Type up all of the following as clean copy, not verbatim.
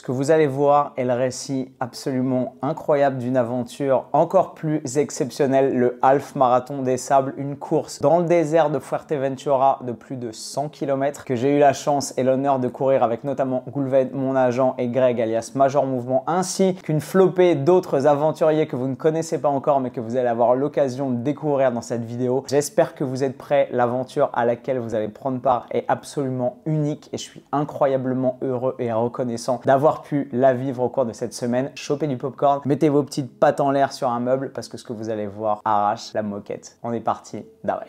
Ce que vous allez voir est le récit absolument incroyable d'une aventure encore plus exceptionnelle, le Half Marathon des Sables, une course dans le désert de Fuerteventura de plus de 100 km que j'ai eu la chance et l'honneur de courir avec notamment Goulven, mon agent, et Greg alias Major Mouvement, ainsi qu'une flopée d'autres aventuriers que vous ne connaissez pas encore mais que vous allez avoir l'occasion de découvrir dans cette vidéo. J'espère que vous êtes prêts. L'aventure à laquelle vous allez prendre part est absolument unique et je suis incroyablement heureux et reconnaissant d'avoir pu la vivre au cours de cette semaine. Chopez du popcorn, mettez vos petites pattes en l'air sur un meuble parce que ce que vous allez voir arrache la moquette. On est parti, d'arrêt.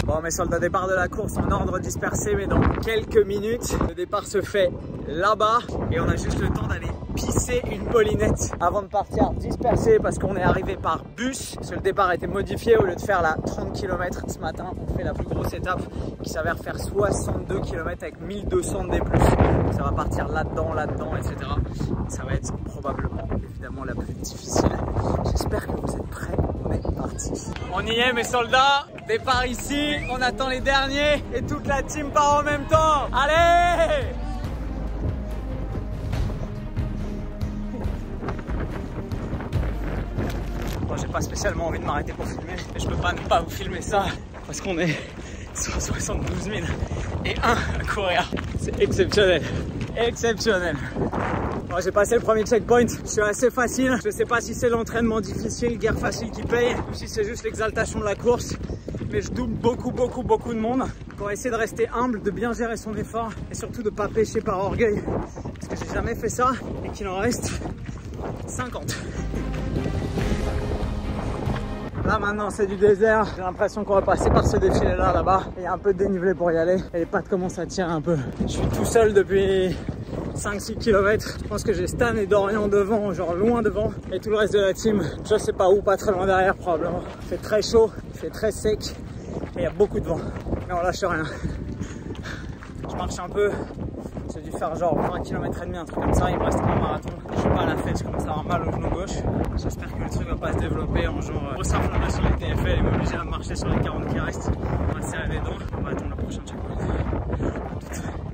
Bon, mes soldats, départ de la course en ordre dispersé, mais dans quelques minutes. Le départ se fait là-bas et on a juste le temps d'aller pisser une bolinette avant de partir dispersé parce qu'on est arrivé par bus. Parce que le départ a été modifié, au lieu de faire la 30 km ce matin, on fait la plus grosse étape qui s'avère faire 62 km avec 1200 de D+. Ça va partir là-dedans, etc. Ça va être probablement, évidemment, la plus difficile. J'espère que vous êtes prêts. On est parti. On y est, mes soldats. Départ ici, on attend les derniers et toute la team part en même temps. Allez! Bon, j'ai pas spécialement envie de m'arrêter pour filmer, mais je peux pas ne pas vous filmer ça parce qu'on est 172 000 et 1 à courir. C'est exceptionnel. Exceptionnel. Bon, j'ai passé le premier checkpoint, je suis assez facile. Je sais pas si c'est l'entraînement difficile, guerre facile qui paye, ou si c'est juste l'exaltation de la course. Mais je double beaucoup de monde. On va essayer de rester humble, de bien gérer son effort et surtout de ne pas pêcher par orgueil. Parce que j'ai jamais fait ça et qu'il en reste 50. Là maintenant c'est du désert, j'ai l'impression qu'on va passer par ce défilé là-bas. Il y a un peu de dénivelé pour y aller et les pattes commencent à tirer un peu. Je suis tout seul depuis 5-6 km. Je pense que j'ai Stan et Dorian devant, genre loin devant. Et tout le reste de la team, je sais pas où, pas très loin derrière probablement. Il fait très chaud, il fait très sec et il y a beaucoup de vent. Mais on lâche rien. Je marche un peu. J'ai dû faire genre 20 km et demi, un truc comme ça. Il me reste un marathon. Je suis pas à la fête, je commence à avoir mal au genou gauche. J'espère que le truc va pas se développer en genre grosse inflammation des TFL et m'obliger à marcher sur les 40 qui restent. On va serrer les dents. On va attendre le prochain checkpoint.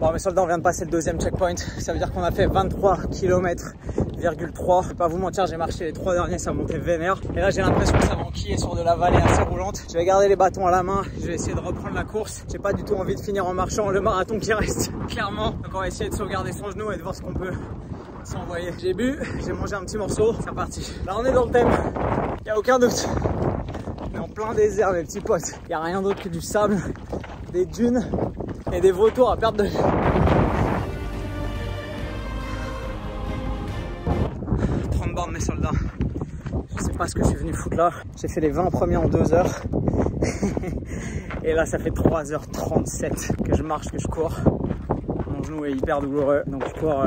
Bon, mes soldats, on vient de passer le deuxième checkpoint. Ça veut dire qu'on a fait 23 km,3. Je vais pas vous mentir, j'ai marché les 3 derniers, ça montait vénère. Et là, j'ai l'impression que ça va enquiller sur de la vallée assez roulante. Je vais garder les bâtons à la main. Je vais essayer de reprendre la course. J'ai pas du tout envie de finir en marchant le marathon qui reste, clairement. Donc, on va essayer de sauvegarder son genou et de voir ce qu'on peut s'envoyer. J'ai bu, j'ai mangé un petit morceau. C'est reparti. Là, on est dans le thème. Y a aucun doute. On est en plein désert, mes petits potes. Y a rien d'autre que du sable, des dunes et des vautours à perte de vue. 30 bornes, mes soldats. Je sais pas ce que je suis venu foutre là. J'ai fait les 20 premiers en 2 heures. Et là, ça fait 3h37 que je marche, que je cours. Mon genou est hyper douloureux. Donc je cours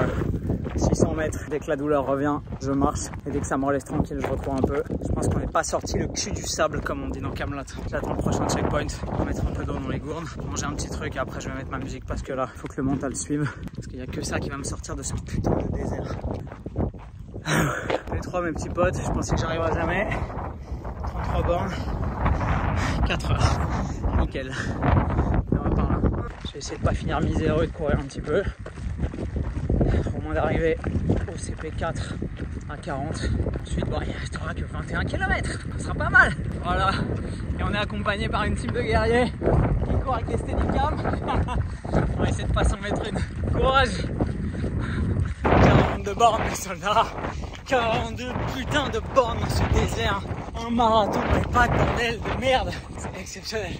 600 mètres. Dès que la douleur revient, je marche. Et dès que ça me relaisse tranquille, je recours un peu. Je pense qu'on n'est pas sorti le cul du sable, comme on dit dans Camelot. J'attends le prochain checkpoint pour mettre un peu d'eau dans les gourdes, manger un petit truc et après je vais mettre ma musique parce que là, il faut que le mental suive. Parce qu'il n'y a que ça qui va me sortir de ce putain de désert. Les 3, mes petits potes, je pensais que j'arriverais jamais. 33 bornes, 4 heures. Nickel. On va par là. Je vais essayer de pas finir miséreux et de courir un petit peu. Au moins d'arriver au CP4 à 40. Ensuite, bon, il ne restera que 21 km. Ça sera pas mal. Voilà. Et on est accompagné par une team de guerriers qui court avec les Steadicam. On va essayer de pas s'en mettre une. Courage. 42 bornes, mes soldats. 42 putains de bornes dans ce désert. Un marathon, mais pas de bordel de merde. C'est exceptionnel.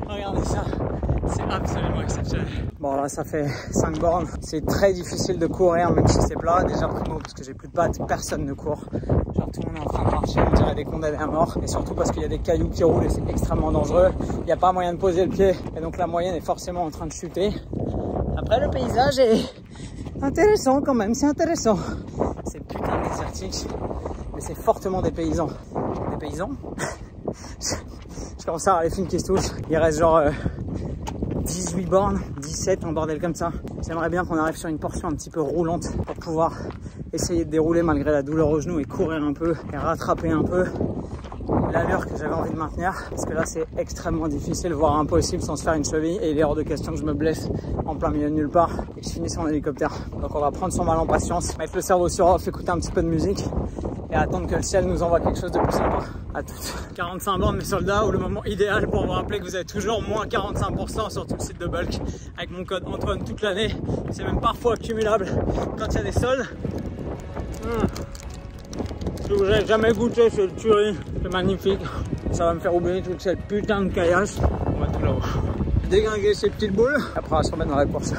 Regardez ça. C'est absolument exceptionnel. Bon, là, ça fait 5 bornes. C'est très difficile de courir, même si c'est plat. Déjà, primo, parce que j'ai plus de pattes, personne ne court. Genre, tout le monde est en train de marcher, on dirait des condamnés à mort. Et surtout parce qu'il y a des cailloux qui roulent et c'est extrêmement dangereux. Il n'y a pas moyen de poser le pied. Et donc, la moyenne est forcément en train de chuter. Après, le paysage est intéressant quand même, c'est intéressant. C'est putain de désertique, mais c'est fortement des paysans. Des paysans? Je commence à avoir les films qui se touchent. Il reste genre 18 bornes, 17, un bordel comme ça. J'aimerais bien qu'on arrive sur une portion un petit peu roulante pour pouvoir essayer de dérouler malgré la douleur au genou et courir un peu et rattraper un peu l'allure que j'avais envie de maintenir, parce que là c'est extrêmement difficile, voire impossible sans se faire une cheville, et il est hors de question que je me blesse en plein milieu de nulle part et que je finisse en hélicoptère. Donc on va prendre son mal en patience, mettre le cerveau sur off, écouter un petit peu de musique et attendre que le ciel nous envoie quelque chose de plus sympa. À toutes. 45 bornes mes soldats, ou le moment idéal pour vous rappeler que vous avez toujours moins 45% sur tout le site de Bulk avec mon code Antoine toute l'année. C'est même parfois accumulable quand il y a des soldes. Si vous n'avez jamais goûté cette tuerie, c'est magnifique. Ça va me faire oublier toute cette putain de caillasse. On va tout là-haut. Dégringuer ces petites boules, après on va se remettre dans la course.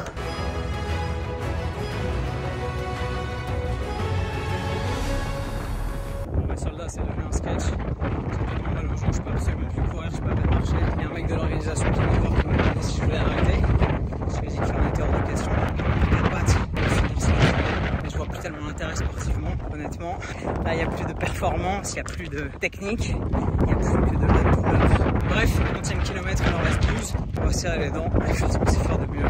Bon mes soldats, c'est devenu un sketch. C'est pas normal aujourd'hui, je peux absolument plus courir, je peux pas marcher. Il y a un mec de l'organisation qui vient voir qui m'a demandé si je voulais arrêter. Je lui ai dit qu'il en était hors de question. Quatre pattes, mais je vois plus tellement l'intérêt sportivement, honnêtement. Là, il n'y a plus de performance, il n'y a plus de technique, il n'y a plus que de la douleur. Bref, 11e kilomètre, il en reste 12. On va serrer les dents, quelque chose qu'on sait faire de mieux.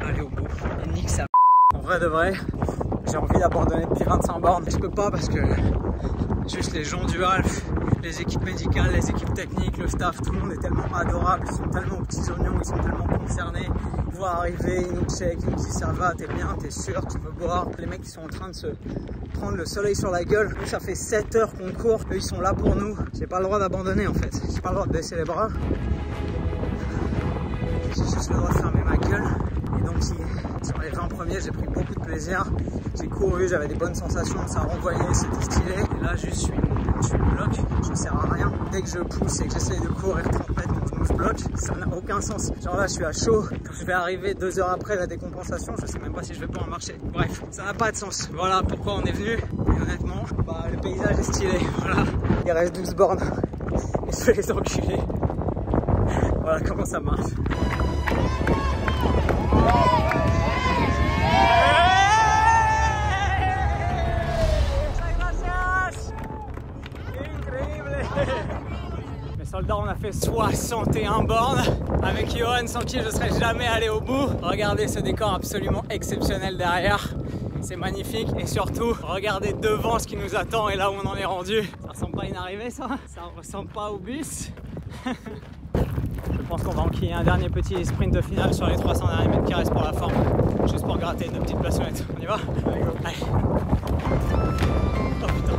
Allez au bout, et nique ça. En vrai de vrai, j'ai envie d'abandonner depuis 25 bornes, mais je peux pas parce que juste les gens du Half, les équipes médicales, les équipes techniques, le staff, tout le monde est tellement adorable, ils sont tellement aux petits oignons, ils sont tellement concernés. Ils voient arriver, ils nous checkent, ils nous disent ça va, t'es bien, t'es sûr, tu veux boire. Les mecs ils sont en train de se prendre le soleil sur la gueule. Nous ça fait 7 heures qu'on court, eux ils sont là pour nous. J'ai pas le droit d'abandonner en fait, j'ai pas le droit de baisser les bras. J'ai juste le droit de fermer ma gueule. Et donc sur les 20 premiers j'ai pris beaucoup de plaisir. J'ai couru, j'avais des bonnes sensations, ça renvoyait, c'était stylé. Et là juste je suis bloc, je sers à rien. Dès que je pousse et que j'essaye de courir 30 mètres, mon genou se bloque, ça n'a aucun sens. Genre là je suis à chaud, quand je vais arriver 2 heures après la décompensation, je sais même pas si je vais pouvoir marcher. Bref, ça n'a pas de sens. Voilà pourquoi on est venu. Et honnêtement, bah, le paysage est stylé. Voilà, il reste 12 bornes et je vais les enculer. Voilà comment ça marche. Mes soldats, on a fait 61 bornes avec Johan, sans qui je ne serais jamais allé au bout. Regardez ce décor absolument exceptionnel derrière. C'est magnifique et surtout, regardez devant ce qui nous attend et là où on en est rendu. Ça ressemble pas à une arrivée ça? Ça ressemble pas au bus? Je pense qu'on va enquiller un dernier petit sprint de finale sur les 300 derniers mètres qui restent pour la forme. Juste pour gratter 2 petites plaçonnettes. On y va? Allez. Oh putain.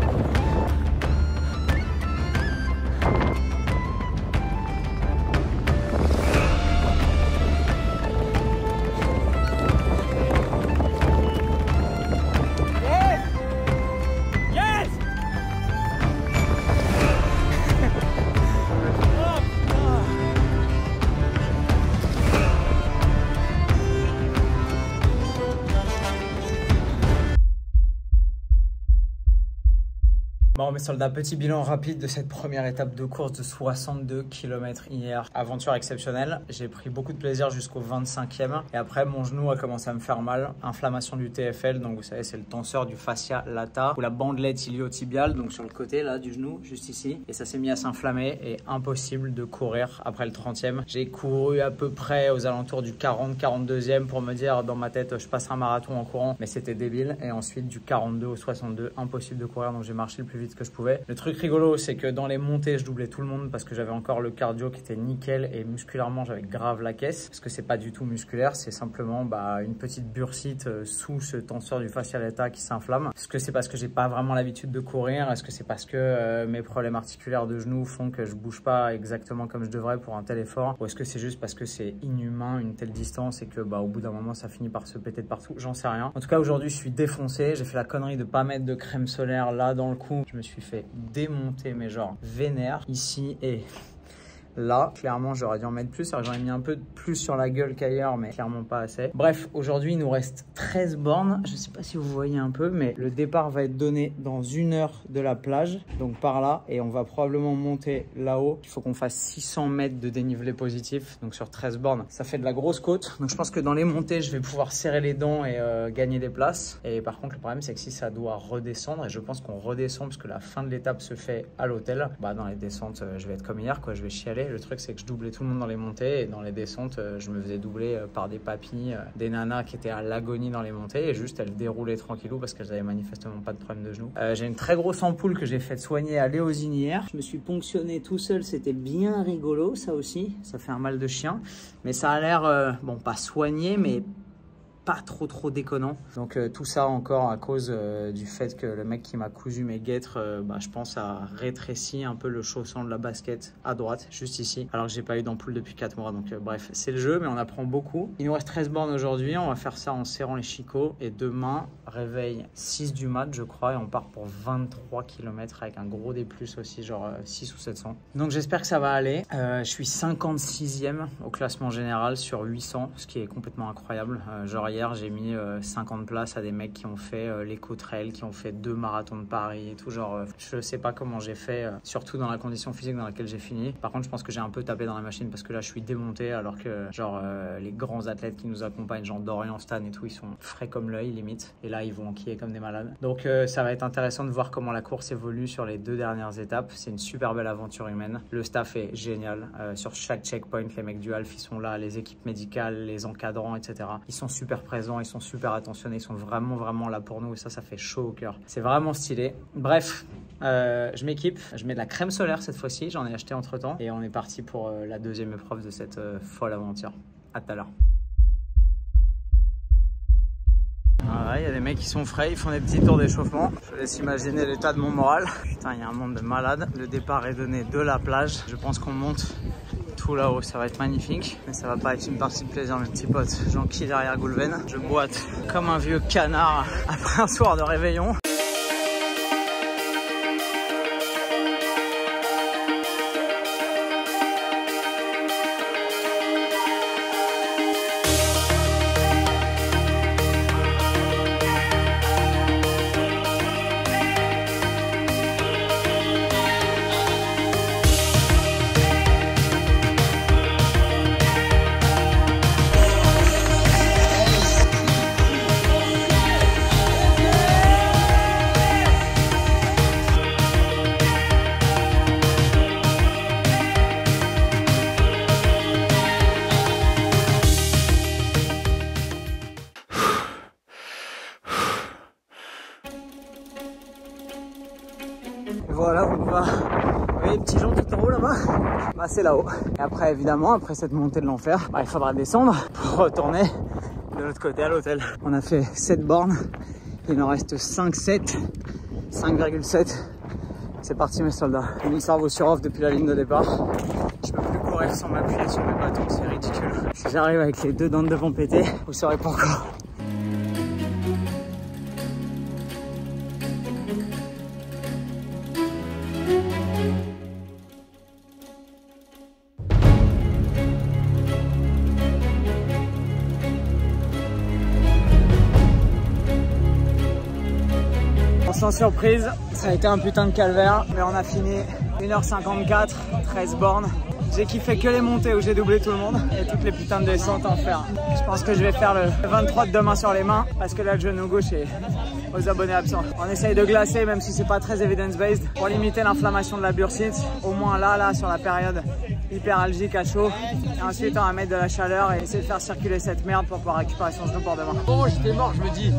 Bon mes soldats, petit bilan rapide de cette première étape de course de 62 km hier. Aventure exceptionnelle, j'ai pris beaucoup de plaisir jusqu'au 25e et après mon genou a commencé à me faire mal. Inflammation du TFL, donc vous savez c'est le tenseur du fascia lata ou la bandelette iliotibiale, donc sur le côté là du genou, juste ici. Et ça s'est mis à s'inflammer et impossible de courir après le 30e. J'ai couru à peu près aux alentours du 40-42e pour me dire dans ma tête je passe un marathon en courant, mais c'était débile. Et ensuite du 42 au 62, impossible de courir, donc j'ai marché le plus vite que je pouvais. Le truc rigolo c'est que dans les montées je doublais tout le monde parce que j'avais encore le cardio qui était nickel et musculairement j'avais grave la caisse parce que c'est pas du tout musculaire, c'est simplement une petite bursite sous ce tenseur du fascia lata qui s'inflamme. Est-ce que c'est parce que j'ai pas vraiment l'habitude de courir? Est-ce que c'est parce que mes problèmes articulaires de genoux font que je bouge pas exactement comme je devrais pour un tel effort? Ou est-ce que c'est juste parce que c'est inhumain une telle distance et que au bout d'un moment ça finit par se péter de partout? J'en sais rien. En tout cas aujourd'hui je suis défoncé, j'ai fait la connerie de pas mettre de crème solaire là dans le cou. Je me suis fait démonter mais genre vénère ici et là. Clairement j'aurais dû en mettre plus, j'en ai mis un peu plus sur la gueule qu'ailleurs mais clairement pas assez. Bref, aujourd'hui il nous reste 13 bornes, je sais pas si vous voyez un peu mais le départ va être donné dans 1 heure de la plage, donc par là, et on va probablement monter là-haut. Il faut qu'on fasse 600 mètres de dénivelé positif, donc sur 13 bornes ça fait de la grosse côte, donc je pense que dans les montées je vais pouvoir serrer les dents et gagner des places. Et par contre le problème c'est que si ça doit redescendre, et je pense qu'on redescend parce que la fin de l'étape se fait à l'hôtel, dans les descentes je vais être comme hier quoi, je vais chialer. arrivé. Le truc, c'est que je doublais tout le monde dans les montées et dans les descentes, je me faisais doubler par des papis, des nanas qui étaient à l'agonie dans les montées et juste elles déroulaient tranquillou parce qu'elles avaient manifestement pas de problème de genoux. J'ai une très grosse ampoule que j'ai fait soigner à Léosine hier. Je me suis ponctionné tout seul, c'était bien rigolo ça aussi. Ça fait un mal de chien, mais ça a l'air, bon, pas soigné, mais pas trop déconnant. Donc tout ça encore à cause du fait que le mec qui m'a cousu mes guêtres, je pense a rétréci un peu le chausson de la basket à droite, juste ici, alors que j'ai pas eu d'ampoule depuis 4 mois. Donc bref, c'est le jeu, mais on apprend beaucoup. Il nous reste 13 bornes aujourd'hui, on va faire ça en serrant les chicots et demain, réveil 6 du mat je crois, et on part pour 23 km avec un gros D+, aussi, genre 6 ou 700. Donc j'espère que ça va aller. Je suis 56e au classement général sur 800, ce qui est complètement incroyable. Genre hier, j'ai mis 50 places à des mecs qui ont fait l'éco-trail, qui ont fait 2 marathons de Paris et tout. Genre, je sais pas comment j'ai fait, surtout dans la condition physique dans laquelle j'ai fini. Par contre, je pense que j'ai un peu tapé dans la machine parce que là, je suis démonté alors que, genre, les grands athlètes qui nous accompagnent, genre Dorian, Stan et tout, ils sont frais comme l'œil, limite. Et là, ils vont enquiller comme des malades. Donc, ça va être intéressant de voir comment la course évolue sur les 2 dernières étapes. C'est une super belle aventure humaine. Le staff est génial. Sur chaque checkpoint, les mecs du Half, ils sont là, les équipes médicales, les encadrants, etc. Ils sont super présents, ils sont super attentionnés, ils sont vraiment là pour nous et ça fait chaud au cœur. C'est vraiment stylé. Bref, je m'équipe, je mets de la crème solaire cette fois-ci, j'en ai acheté entre temps et on est parti pour la deuxième épreuve de cette folle aventure. À tout à l'heure. Voilà, il y a des mecs qui sont frais, ils font des petits tours d'échauffement. Je laisse imaginer l'état de mon moral. Putain, il y a un monde de malades. Le départ est donné de la plage. Je pense qu'on monte tout là-haut, ça va être magnifique. Mais ça va pas être une partie de plaisir, mes petits potes. J'enquille derrière Goulven. Je boite comme un vieux canard après un soir de réveillon. Voilà, on va. Vous voyez les petits gens tout en haut là-bas? Bah, c'est là-haut. Et après, évidemment, après cette montée de l'enfer, il faudra descendre pour retourner de l'autre côté à l'hôtel. On a fait 7 bornes. Il en reste 5,7. 5,7. C'est parti, mes soldats. J'ai mis le cerveau sur off depuis la ligne de départ. Je peux plus courir sans m'appuyer sur mes bâtons, c'est ridicule. Si j'arrive avec les 2 dents de devant pétées, vous saurez pourquoi. Sans surprise, ça a été un putain de calvaire, mais on a fini 1h54, 13 bornes. J'ai kiffé que les montées où j'ai doublé tout le monde et toutes les putains de descentes en fer. Je pense que je vais faire le 23 de demain sur les mains parce que là le genou gauche est aux abonnés absents. On essaye de glacer même si c'est pas très evidence-based pour limiter l'inflammation de la bursite. Au moins là sur la période hyperalgique à chaud. Et ensuite on va mettre de la chaleur et essayer de faire circuler cette merde pour pouvoir récupérer son genou pour demain. Bon, j'étais mort, je me dis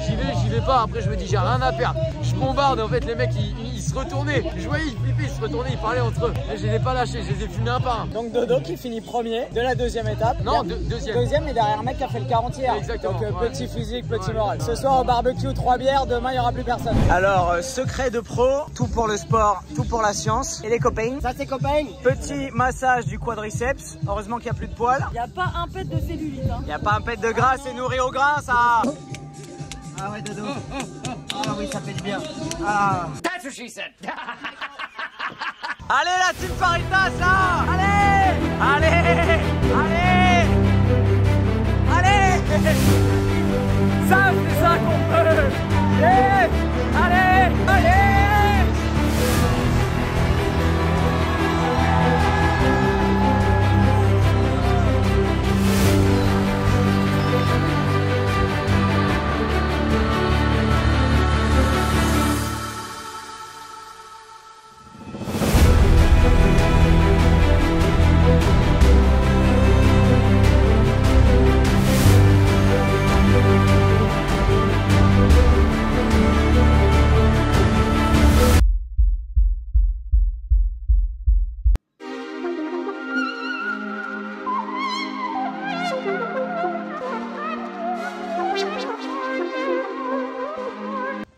j'y vais pas, après je me dis j'ai rien à perdre. Je bombarde, en fait les mecs ils se retournaient. Je voyais ils flippaient, ils se retournaient, ils parlaient entre eux. Et je les ai pas lâchés, je les ai fumés un par un. Donc Dodo qui finit premier de la deuxième étape. Non, deuxième. Deuxième, mais derrière un mec qui a fait le 40 hier. Exactement. Donc petit physique, petit moral. Ce soir au barbecue, 3 bières, demain il n'y aura plus personne. Alors, secret de pro, tout pour le sport, tout pour la science. Et les copains. Ça c'est copains. Petit massage du quadriceps. Heureusement qu'il n'y a plus de poils. Il n'y a pas un pet de cellulite. Hein. Il n'y a pas un pet de gras, c'est nourri au gras ça. Ah ouais Dodo. Ah oui, ça fait du bien. Ah. That's what she said. Allez la team Faritas là. Allez. Allez. Allez. Allez. Ça c'est ça qu'on peut. Yes. Allez. Allez.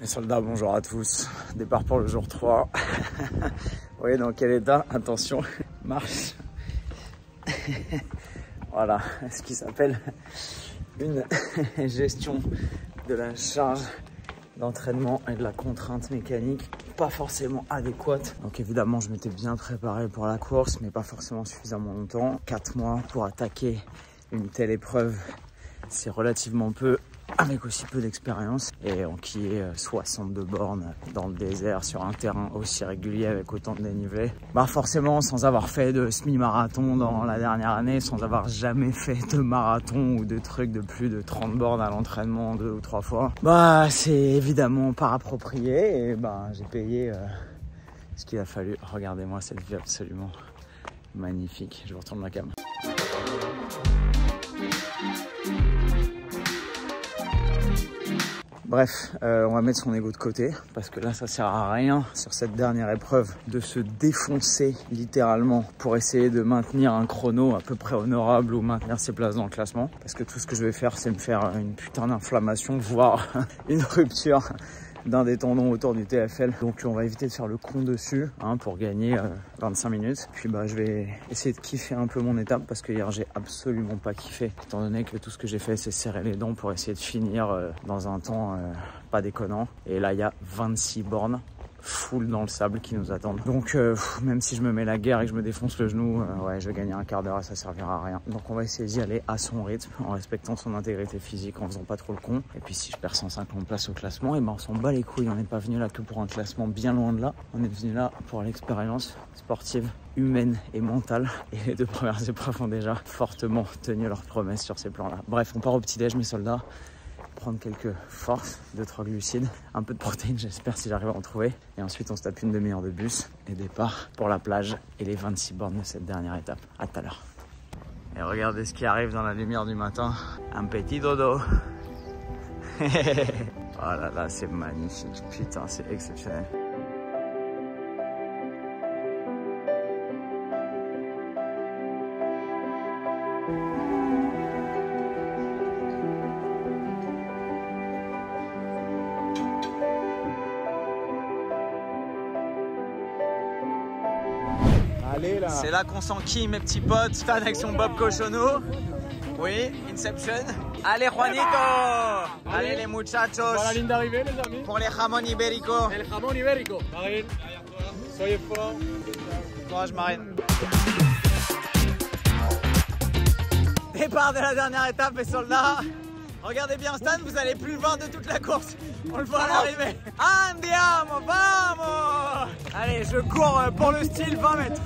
Soldats, bonjour à tous. Départ pour le jour 3. Vous voyez dans quel état? Attention, marche. Voilà, ce qui s'appelle une gestion de la charge d'entraînement et de la contrainte mécanique pas forcément adéquate. Donc évidemment, je m'étais bien préparé pour la course, mais pas forcément suffisamment longtemps. 4 mois pour attaquer une telle épreuve, c'est relativement peu, avec aussi peu d'expérience. Et enquiller 62 bornes dans le désert sur un terrain aussi régulier avec autant de dénivelé, bah forcément, sans avoir fait de semi-marathon dans la dernière année, sans avoir jamais fait de marathon ou de trucs de plus de 30 bornes à l'entraînement 2 ou 3 fois, bah c'est évidemment pas approprié. Et bah j'ai payé ce qu'il a fallu. Regardez-moi cette vue absolument magnifique. Je vous retourne ma cam. Bref, on va mettre son ego de côté parce que là ça sert à rien sur cette dernière épreuve de se défoncer littéralement pour essayer de maintenir un chrono à peu près honorable ou maintenir ses places dans le classement, parce que tout ce que je vais faire c'est me faire une putain d'inflammation, voire une rupture d'un des tendons autour du TFL. Donc on va éviter de faire le con dessus pour gagner 25 minutes. Puis bah je vais essayer de kiffer un peu mon étape parce que hier j'ai absolument pas kiffé, étant donné que tout ce que j'ai fait c'est serrer les dents pour essayer de finir dans un temps pas déconnant. Et là il y a 26 bornes full dans le sable qui nous attendent. Donc même si je me mets la guerre et que je me défonce le genou, ouais, je vais gagner un quart d'heure et ça servira à rien. Donc on va essayer d'y aller à son rythme, en respectant son intégrité physique, en faisant pas trop le con. Et puis si je perds 150 places au classement, et ben on s'en bat les couilles. On n'est pas venu là que pour un classement, bien loin de là. On est venu là pour l'expérience sportive, humaine et mentale. Et les 2 premières épreuves ont déjà fortement tenu leurs promesses sur ces plans-là. Bref, on part au petit-déj, mes soldats. Prendre quelques forces, 2-3 glucides, un peu de protéines, j'espère, si j'arrive à en trouver. Et ensuite on se tape une demi-heure de bus et départ pour la plage et les 26 bornes de cette dernière étape. À tout à l'heure. Et regardez ce qui arrive dans la lumière du matin, un petit dodo. Oh là là, c'est magnifique, putain, c'est exceptionnel. C'est là qu'on s'enquille, mes petits potes. Stan avec son Bob Cochonou. Oui, Inception. Allez, Juanito. Allez, les muchachos. Pour la ligne d'arrivée, les amis. Pour les jamón ibérico. El jamón ibérico. Marine, soyez forts. Courage, Marine. Départ de la dernière étape, les soldats. Regardez bien Stan, vous allez plus le voir de toute la course. On le voit à l'arrivée. Andiamo, vamos. Allez, je cours pour le style 20 mètres.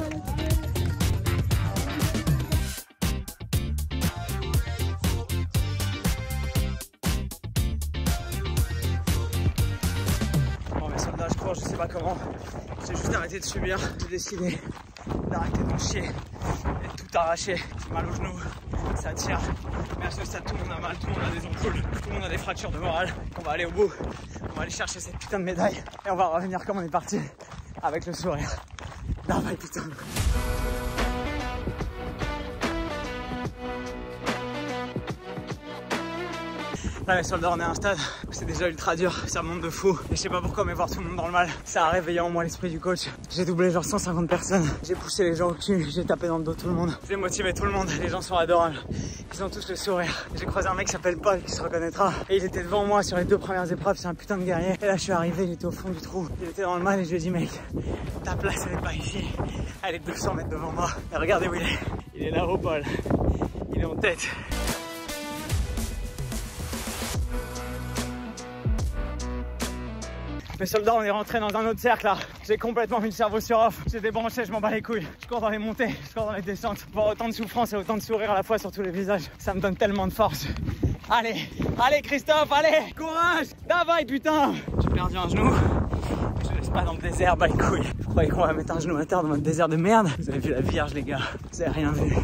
Bon, mes soldats, je cours, je sais pas comment. J'ai juste arrêté de subir. J'ai décidé d'arrêter d'en chier et de tout arracher. J'ai mal au genou, ça tire. Mais à ce stade, tout le monde a mal, tout le monde a des ampoules, tout le monde a des fractures de morale. On va aller au bout, on va aller chercher cette putain de médaille et on va revenir comme on est parti, avec le sourire. Ah bah putain. Là les soldats, on est à un stade où c'est déjà ultra dur, ça monte de fou. Et je sais pas pourquoi, mais voir tout le monde dans le mal, ça a réveillé en moi l'esprit du coach. J'ai doublé genre 150 personnes, j'ai poussé les gens au cul, j'ai tapé dans le dos tout le monde. J'ai motivé tout le monde, les gens sont adorables. Ils ont tous le sourire. J'ai croisé un mec qui s'appelle Paul, qui se reconnaîtra. Et il était devant moi sur les 2 premières épreuves, c'est un putain de guerrier. Et là je suis arrivé, il était au fond du trou. Il était dans le mal et je lui ai dit mec, ta place elle est pas ici. Elle est 200 mètres devant moi. Et regardez où il est. Il est là-haut Paul. Il est en tête. Mes soldats, on est rentré dans un autre cercle là. J'ai complètement mis le cerveau sur off. J'ai débranché, je m'en bats les couilles. Je cours dans les montées, je cours dans les descentes. Voir autant de souffrance et autant de sourire à la fois sur tous les visages, ça me donne tellement de force. Allez, allez Christophe, allez, courage. Davai putain. J'ai perdu un genou. Je laisse pas dans le désert, bats les couilles. Vous croyez qu'on va mettre un genou à terre dans votre désert de merde? Vous avez vu la Vierge les gars, vous avez rien vu.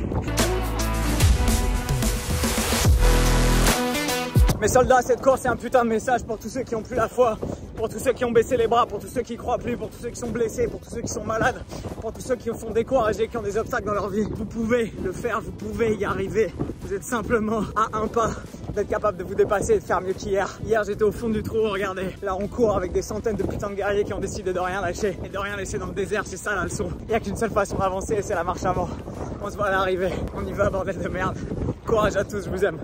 Mes soldats, cette course c'est un putain de message pour tous ceux qui ont plus la foi, pour tous ceux qui ont baissé les bras, pour tous ceux qui croient plus, pour tous ceux qui sont blessés, pour tous ceux qui sont malades, pour tous ceux qui sont découragés, qui ont des obstacles dans leur vie. Vous pouvez le faire, vous pouvez y arriver. Vous êtes simplement à un pas d'être capable de vous dépasser et de faire mieux qu'hier. Hier, j'étais au fond du trou, regardez. Là, on court avec des centaines de putains de guerriers qui ont décidé de rien lâcher et de rien laisser dans le désert. C'est ça la leçon. Il n'y a qu'une seule façon d'avancer et c'est la marche avant. On se voit à l'arrivée. On y va, bordel de merde. Courage à tous, je vous aime.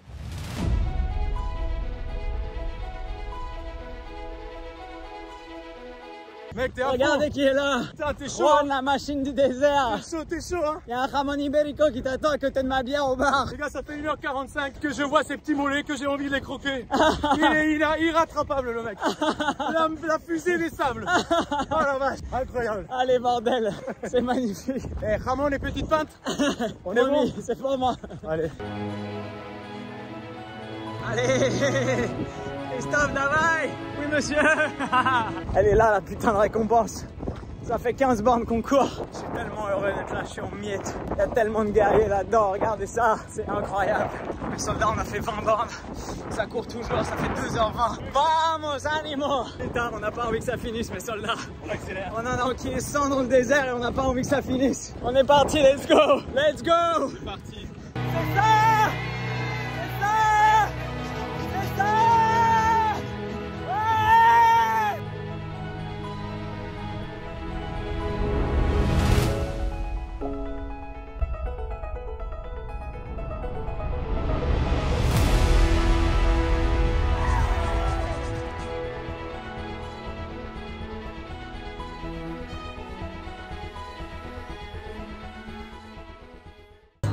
Mec, t'es à Regardez qui est là. Putain, t'es chaud. Juan, la machine du désert. T'es chaud, hein. Il y a un Ramon Ibérico qui t'attend à côté de ma bière au bar. Les gars, ça fait 1h45 que je vois ces petits mollets, que j'ai envie de les croquer. Il est irrattrapable, le mec. La fusée des sables. Oh la vache, incroyable. Allez, bordel, c'est magnifique. Eh, Ramon, les petites pintes. On est bon, c'est pour moi. Allez. Allez, Christophe Davaille. Oui, monsieur. Elle est là, la putain de récompense. Ça fait 15 bornes qu'on court. Je suis tellement heureux d'être là, je suis en miettes. Il y a tellement de guerriers là-dedans, regardez ça, c'est incroyable. Les soldats, on a fait 20 bornes. Ça court toujours, ça fait 2h20. Vamos, animo. Putain, on n'a pas envie que ça finisse, mes soldats. Accélère. On en a enquillé 100 dans le désert et on n'a pas envie que ça finisse. On est parti, let's go. Let's go. C'est parti. C'est ça. C'est ça. C'est ça.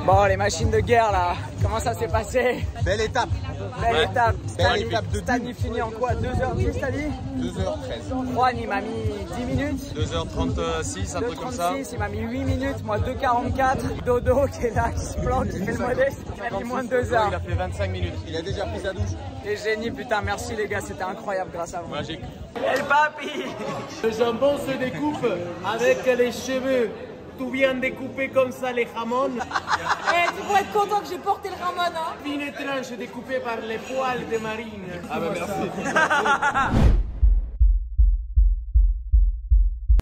Bon, les machines de guerre là, comment ça s'est passé? Belle étape. Belle étape. Belle étape de Stani finit en quoi? 2h10, t'as dit? 2h13. Juan, il m'a mis 10 minutes. 2h36, un truc comme ça. 2h36, il m'a mis 8 minutes, moi 2h44. Dodo qui est là, qui se planque, qui fait le modeste, il a mis moins de 2 heures. Il a fait 25 minutes. Il a déjà pris sa douche. Les génies, putain, merci les gars, c'était incroyable grâce à vous. Magique. El papi. Le jambon se découpe avec les cheveux tout bien découpés comme ça, les jamons. Eh, tu pourrais être content que j'ai porté le Ramon, hein. Fines tranches découpées par les poils de marine. Ah bah merci.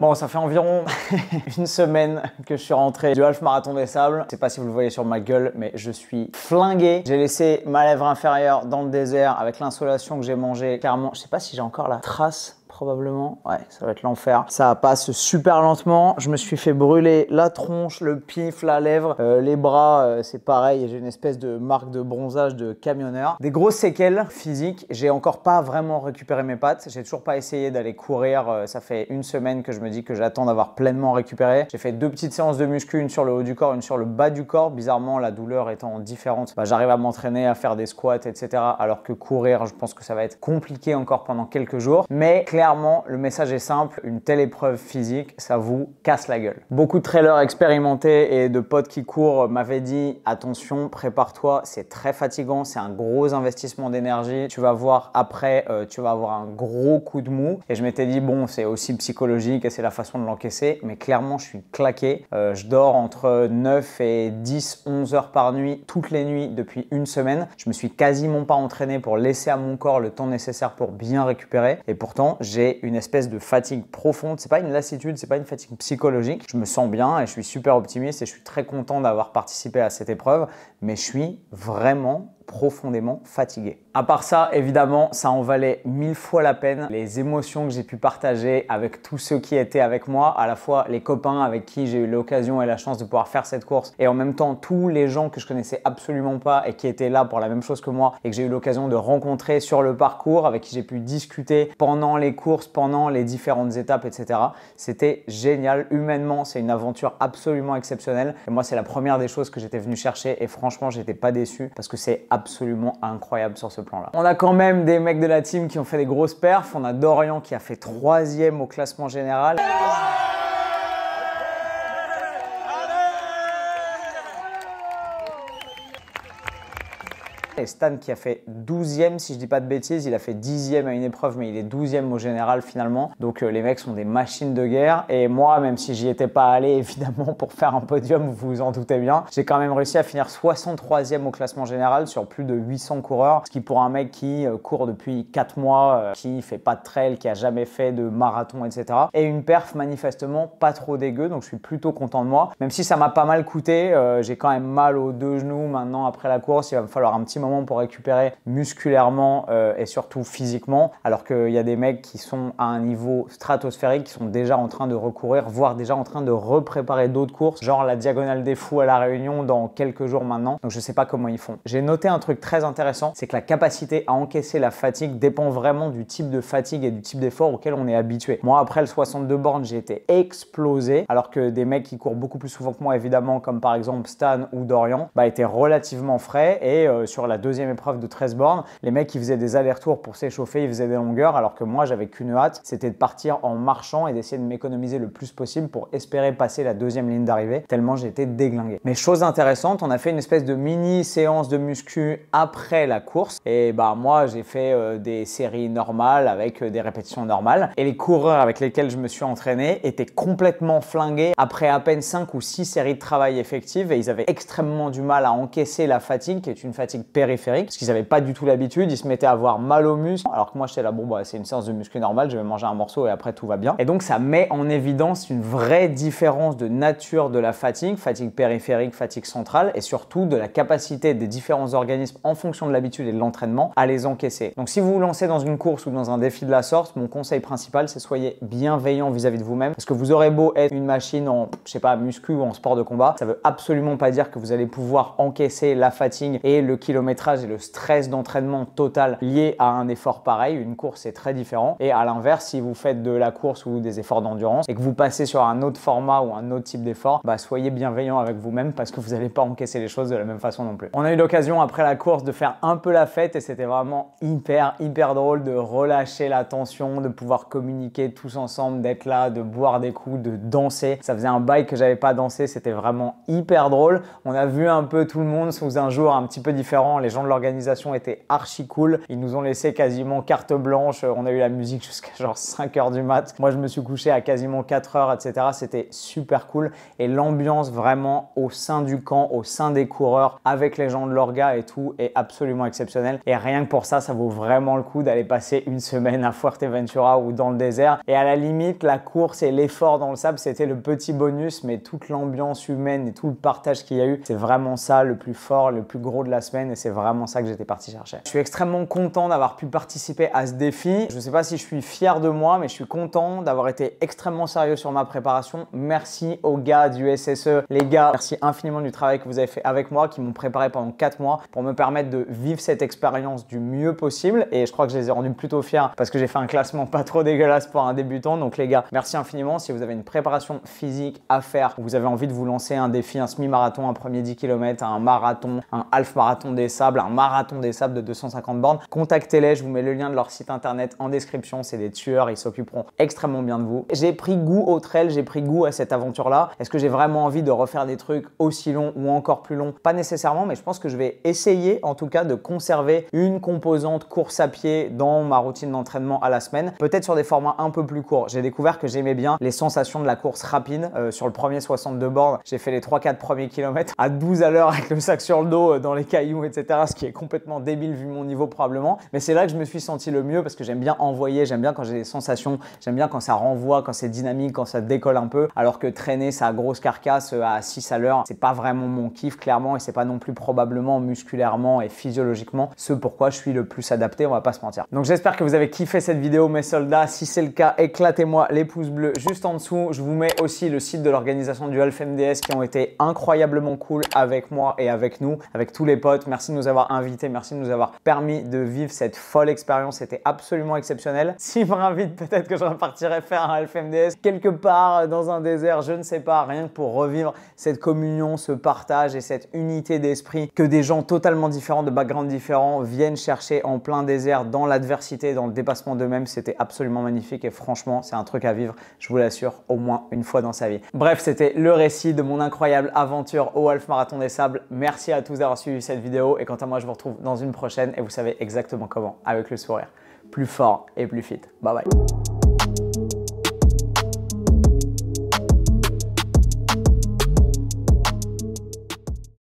Bon, ça fait environ une semaine que je suis rentré du half marathon des sables. Je sais pas si vous le voyez sur ma gueule, mais je suis flingué. J'ai laissé ma lèvre inférieure dans le désert avec l'insolation que j'ai mangée. Clairement, je sais pas si j'ai encore la trace. Probablement, ouais, ça va être l'enfer. Ça passe super lentement. Je me suis fait brûler la tronche, le pif, la lèvre, les bras, c'est pareil. J'ai une espèce de marque de bronzage de camionneur. Des grosses séquelles physiques. J'ai encore pas vraiment récupéré mes pattes. J'ai toujours pas essayé d'aller courir. Ça fait une semaine que je me dis que j'attends d'avoir pleinement récupéré. J'ai fait 2 petites séances de muscu, une sur le haut du corps, une sur le bas du corps. Bizarrement, la douleur étant différente, bah, j'arrive à m'entraîner, à faire des squats, etc. Alors que courir, je pense que ça va être compliqué encore pendant quelques jours. Mais clairement, le message est simple, une telle épreuve physique, ça vous casse la gueule. Beaucoup de trailers expérimentés et de potes qui courent m'avaient dit attention, prépare-toi, c'est très fatigant, c'est un gros investissement d'énergie. Tu vas voir après, tu vas avoir un gros coup de mou. Et je m'étais dit bon, c'est aussi psychologique et c'est la façon de l'encaisser. Mais clairement, je suis claqué. Je dors entre 9 et 10, 11 heures par nuit, toutes les nuits depuis une semaine. Je me suis quasiment pas entraîné pour laisser à mon corps le temps nécessaire pour bien récupérer. Et pourtant, j'ai une espèce de fatigue profonde. C'est pas une lassitude, c'est pas une fatigue psychologique. Je me sens bien et je suis super optimiste et je suis très content d'avoir participé à cette épreuve, mais je suis vraiment profondément fatigué. À part ça, évidemment, ça en valait 1000 fois la peine. Les émotions que j'ai pu partager avec tous ceux qui étaient avec moi, à la fois les copains avec qui j'ai eu l'occasion et la chance de pouvoir faire cette course, et en même temps tous les gens que je connaissais absolument pas et qui étaient là pour la même chose que moi et que j'ai eu l'occasion de rencontrer sur le parcours, avec qui j'ai pu discuter pendant les courses, pendant les différentes étapes, etc. C'était génial. Humainement, c'est une aventure absolument exceptionnelle. Et moi, c'est la première des choses que j'étais venu chercher et franchement, j'étais pas déçu parce que c'est absolument incroyable sur ce plan-là. On a quand même des mecs de la team qui ont fait des grosses perfs. On a Dorian qui a fait 3e au classement général. Et Stan qui a fait 12e, si je dis pas de bêtises, il a fait 10e à une épreuve, mais il est 12e au général finalement. Donc les mecs sont des machines de guerre. Et moi, même si j'y étais pas allé, évidemment, pour faire un podium, vous vous en doutez bien, j'ai quand même réussi à finir 63e au classement général sur plus de 800 coureurs. Ce qui pour un mec qui court depuis 4 mois, qui fait pas de trail, qui a jamais fait de marathon, etc. Et une perf manifestement pas trop dégueu, donc je suis plutôt content de moi. Même si ça m'a pas mal coûté, j'ai quand même mal aux 2 genoux maintenant après la course, il va me falloir un petit moment moment pour récupérer musculairement et surtout physiquement, alors qu'il y a des mecs qui sont à un niveau stratosphérique, qui sont déjà en train de recourir, voire déjà en train de repréparer d'autres courses, genre la Diagonale des Fous à La Réunion dans quelques jours maintenant. Donc je sais pas comment ils font. J'ai noté un truc très intéressant, c'est que la capacité à encaisser la fatigue dépend vraiment du type de fatigue et du type d'effort auquel on est habitué. Moi, après le 62 bornes, j'ai été explosé, alors que des mecs qui courent beaucoup plus souvent que moi, évidemment, comme par exemple Stan ou Dorian, étaient relativement frais. Et sur la deuxième épreuve de 13 bornes, les mecs qui faisaient des allers-retours pour s'échauffer, ils faisaient des longueurs, alors que moi, j'avais qu'une hâte, c'était de partir en marchant et d'essayer de m'économiser le plus possible pour espérer passer la deuxième ligne d'arrivée, tellement j'étais déglingué. Mais chose intéressante, on a fait une espèce de mini séance de muscu après la course. Et moi, j'ai fait des séries normales avec des répétitions normales. Et les coureurs avec lesquels je me suis entraîné étaient complètement flingués après à peine 5 ou 6 séries de travail effectives, et ils avaient extrêmement du mal à encaisser la fatigue, qui est une fatigue périphérique, parce qu'ils n'avaient pas du tout l'habitude. Ils se mettaient à avoir mal aux muscles, alors que moi j'étais là, bon c'est une séance de muscu normale, je vais manger un morceau et après tout va bien. Et donc ça met en évidence une vraie différence de nature de la fatigue périphérique, fatigue centrale, et surtout de la capacité des différents organismes en fonction de l'habitude et de l'entraînement à les encaisser. Donc si vous vous lancez dans une course ou dans un défi de la sorte, mon conseil principal, c'est soyez bienveillant vis-à-vis de vous-même, parce que vous aurez beau être une machine en, je sais pas, muscu ou en sport de combat, ça veut absolument pas dire que vous allez pouvoir encaisser la fatigue et le kilométrage et le stress d'entraînement total lié à un effort pareil. Une course, c'est très différent. Et à l'inverse, si vous faites de la course ou des efforts d'endurance et que vous passez sur un autre format ou un autre type d'effort, soyez bienveillant avec vous-même, parce que vous n'allez pas encaisser les choses de la même façon non plus. On a eu l'occasion après la course de faire un peu la fête, et c'était vraiment hyper drôle de relâcher la tension, de pouvoir communiquer tous ensemble, d'être là, de boire des coups, de danser. Ça faisait un bail que j'avais pas dansé, c'était vraiment hyper drôle. On a vu un peu tout le monde sous un jour un petit peu différent. Les gens de l'organisation étaient archi cool. Ils nous ont laissé quasiment carte blanche. On a eu la musique jusqu'à genre 5 h du mat. Moi, je me suis couché à quasiment 4 h, etc. C'était super cool. Et l'ambiance vraiment au sein du camp, au sein des coureurs, avec les gens de l'orga et tout, est absolument exceptionnelle. Et rien que pour ça, ça vaut vraiment le coup d'aller passer une semaine à Fuerteventura ou dans le désert. Et à la limite, la course et l'effort dans le sable, c'était le petit bonus, mais toute l'ambiance humaine et tout le partage qu'il y a eu, c'est vraiment ça le plus fort, le plus gros de la semaine, et c'est vraiment ça que j'étais parti chercher. Je suis extrêmement content d'avoir pu participer à ce défi. Je ne sais pas si je suis fier de moi, mais je suis content d'avoir été extrêmement sérieux sur ma préparation. Merci aux gars du SSE. Les gars, merci infiniment du travail que vous avez fait avec moi, qui m'ont préparé pendant 4 mois pour me permettre de vivre cette expérience du mieux possible. Et je crois que je les ai rendus plutôt fiers, parce que j'ai fait un classement pas trop dégueulasse pour un débutant. Donc les gars, merci infiniment. Si vous avez une préparation physique à faire, vous avez envie de vous lancer un défi, un semi-marathon, un premier 10 km, un marathon, un half-marathon des sables, un marathon des sables de 250 bornes, contactez-les. Je vous mets le lien de leur site internet en description. C'est des tueurs, ils s'occuperont extrêmement bien de vous. J'ai pris goût au trail, j'ai pris goût à cette aventure-là. Est-ce que j'ai vraiment envie de refaire des trucs aussi longs ou encore plus longs? Pas nécessairement, mais je pense que je vais essayer en tout cas de conserver une composante course à pied dans ma routine d'entraînement à la semaine, peut-être sur des formats un peu plus courts. J'ai découvert que j'aimais bien les sensations de la course rapide. Sur le premier 62 bornes, j'ai fait les 3-4 premiers kilomètres à 12 à l'heure avec le sac sur le dos, dans les cailloux, etc. Ce qui est complètement débile vu mon niveau probablement. Mais c'est là que je me suis senti le mieux, parce que j'aime bien envoyer, j'aime bien quand j'ai des sensations, j'aime bien quand ça renvoie, quand c'est dynamique, quand ça décolle un peu. Alors que traîner sa grosse carcasse à 6 à l'heure, c'est pas vraiment mon kiff clairement, et c'est pas non plus probablement musculairement et physiologiquement ce pourquoi je suis le plus adapté, on va pas se mentir. Donc j'espère que vous avez kiffé cette vidéo mes soldats. Si c'est le cas, éclatez-moi les pouces bleus juste en dessous. Je vous mets aussi le site de l'organisation du Half MDS qui ont été incroyablement cool avec moi et avec nous, avec tous les potes. Merci de nous avoir invités, merci de nous avoir permis de vivre cette folle expérience, c'était absolument exceptionnel. S'ils me invitent, peut-être que je repartirai faire un Half MDS quelque part dans un désert, je ne sais pas, rien que pour revivre cette communion, ce partage et cette unité d'esprit que des gens totalement différents, de backgrounds différents viennent chercher en plein désert, dans l'adversité, dans le dépassement d'eux-mêmes. C'était absolument magnifique, et franchement, c'est un truc à vivre, je vous l'assure, au moins une fois dans sa vie. Bref, c'était le récit de mon incroyable aventure au Half Marathon des Sables. Merci à tous d'avoir suivi cette vidéo, et quant à moi, je vous retrouve dans une prochaine, et vous savez exactement comment, avec le sourire, plus fort et plus fit. Bye bye.